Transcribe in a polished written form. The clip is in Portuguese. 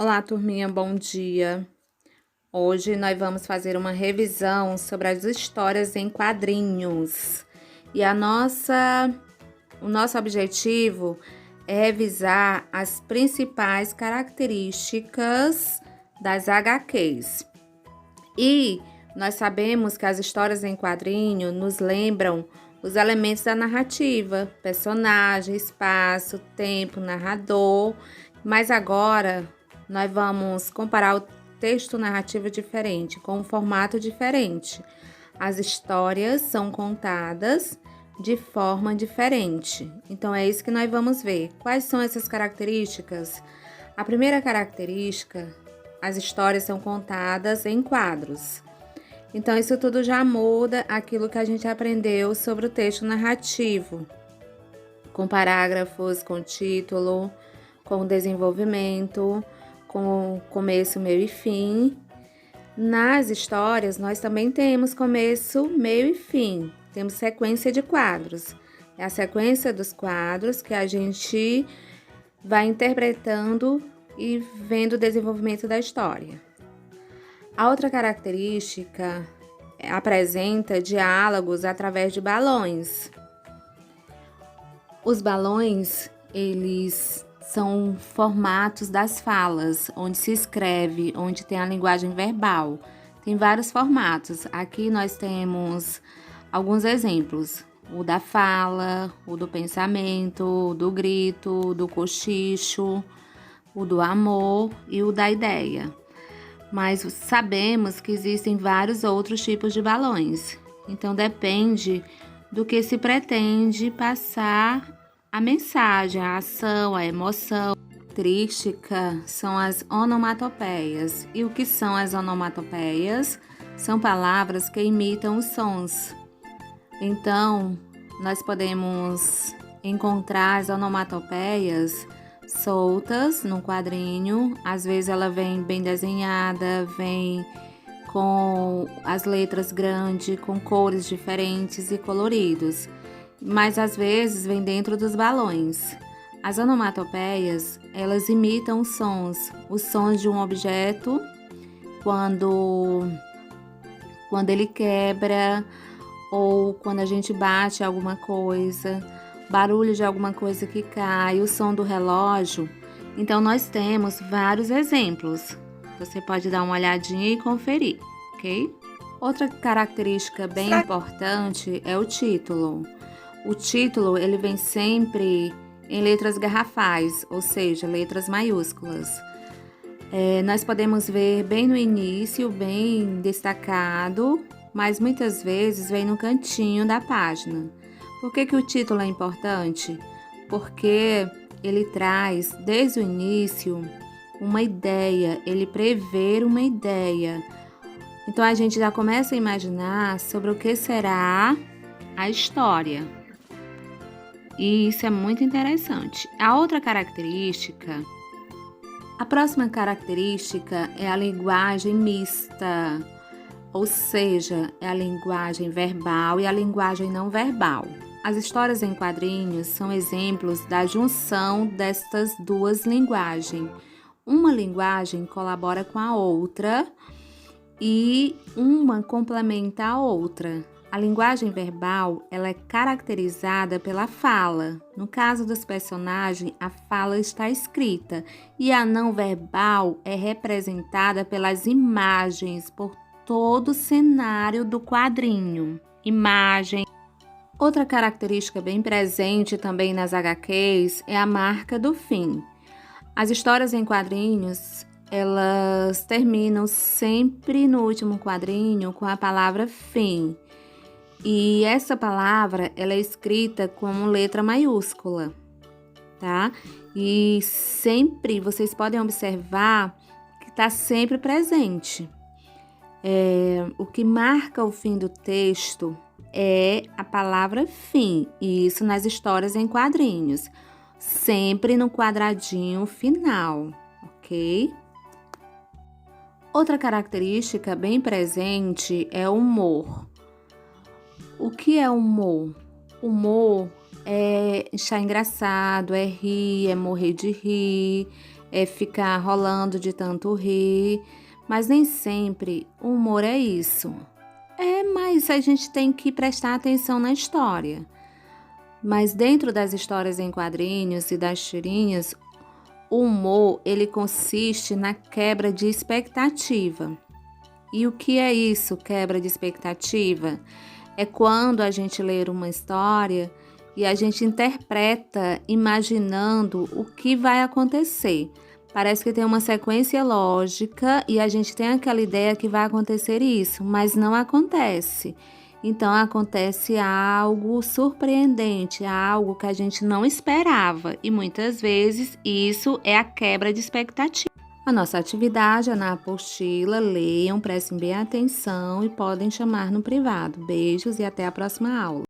Olá, turminha, bom dia. Hoje nós vamos fazer uma revisão sobre as histórias em quadrinhos. E o nosso objetivo é revisar as principais características das HQs. E nós sabemos que as histórias em quadrinho nos lembram os elementos da narrativa, personagem, espaço, tempo, narrador. Mas agora nós vamos comparar o texto narrativo diferente, com um formato diferente. As histórias são contadas de forma diferente. Então é isso que nós vamos ver. Quais são essas características? A primeira característica, as histórias são contadas em quadros. Então, isso tudo já muda aquilo que a gente aprendeu sobre o texto narrativo, com parágrafos, com título, com desenvolvimento, com começo, meio e fim. Nas histórias, nós também temos começo, meio e fim. Temos sequência de quadros. É a sequência dos quadros que a gente vai interpretando e vendo o desenvolvimento da história. A outra característica apresenta diálogos através de balões. Os balões, eles são formatos das falas, onde se escreve, onde tem a linguagem verbal. Tem vários formatos. Aqui nós temos alguns exemplos. O da fala, o do pensamento, o do grito, o do cochicho, o do amor e o da ideia. Mas sabemos que existem vários outros tipos de balões. Então depende do que se pretende passar a mensagem, a ação, a emoção. Característica são as onomatopeias. E o que são as onomatopeias? São palavras que imitam os sons. Então, nós podemos encontrar as onomatopeias soltas no quadrinho. Às vezes ela vem bem desenhada, vem com as letras grandes, com cores diferentes e coloridos, mas às vezes vem dentro dos balões. As onomatopeias, elas imitam os sons de um objeto quando ele quebra ou quando a gente bate alguma coisa, barulho de alguma coisa que cai, o som do relógio. Então, nós temos vários exemplos. Você pode dar uma olhadinha e conferir, ok? Outra característica bem importante é o título. O título, ele vem sempre em letras garrafais, ou seja, letras maiúsculas. Nós podemos ver bem no início, bem destacado, mas muitas vezes vem no cantinho da página. Por que o título é importante? Porque ele traz, desde o início, uma ideia, ele prevê uma ideia. Então, a gente já começa a imaginar sobre o que será a história. E isso é muito interessante. A outra característica, a próxima característica é a linguagem mista, ou seja, é a linguagem verbal e a linguagem não verbal. As histórias em quadrinhos são exemplos da junção destas duas linguagens. Uma linguagem colabora com a outra e uma complementa a outra. A linguagem verbal, ela é caracterizada pela fala. No caso dos personagens, a fala está escrita e a não verbal é representada pelas imagens, por todo o cenário do quadrinho. Imagem. Outra característica bem presente também nas HQs é a marca do fim. As histórias em quadrinhos, elas terminam sempre no último quadrinho com a palavra fim. E essa palavra, ela é escrita com letra maiúscula, tá? E sempre, vocês podem observar que está sempre presente. O que marca o fim do texto é a palavra fim, e isso nas histórias em quadrinhos, sempre no quadradinho final, ok? Outra característica bem presente é o humor. O que é humor? Humor é achar engraçado, é rir, é morrer de rir, ficar rolando de tanto rir, mas nem sempre o humor é isso. Mas a gente tem que prestar atenção na história. Mas dentro das histórias em quadrinhos e das tirinhas, o humor, ele consiste na quebra de expectativa. E o que é isso, quebra de expectativa? É quando a gente lê uma história e a gente interpreta imaginando o que vai acontecer. Parece que tem uma sequência lógica e a gente tem aquela ideia que vai acontecer isso, mas não acontece. Então acontece algo surpreendente, algo que a gente não esperava, e muitas vezes isso é a quebra de expectativa. A nossa atividade é na apostila, leiam, prestem bem atenção e podem chamar no privado. Beijos e até a próxima aula.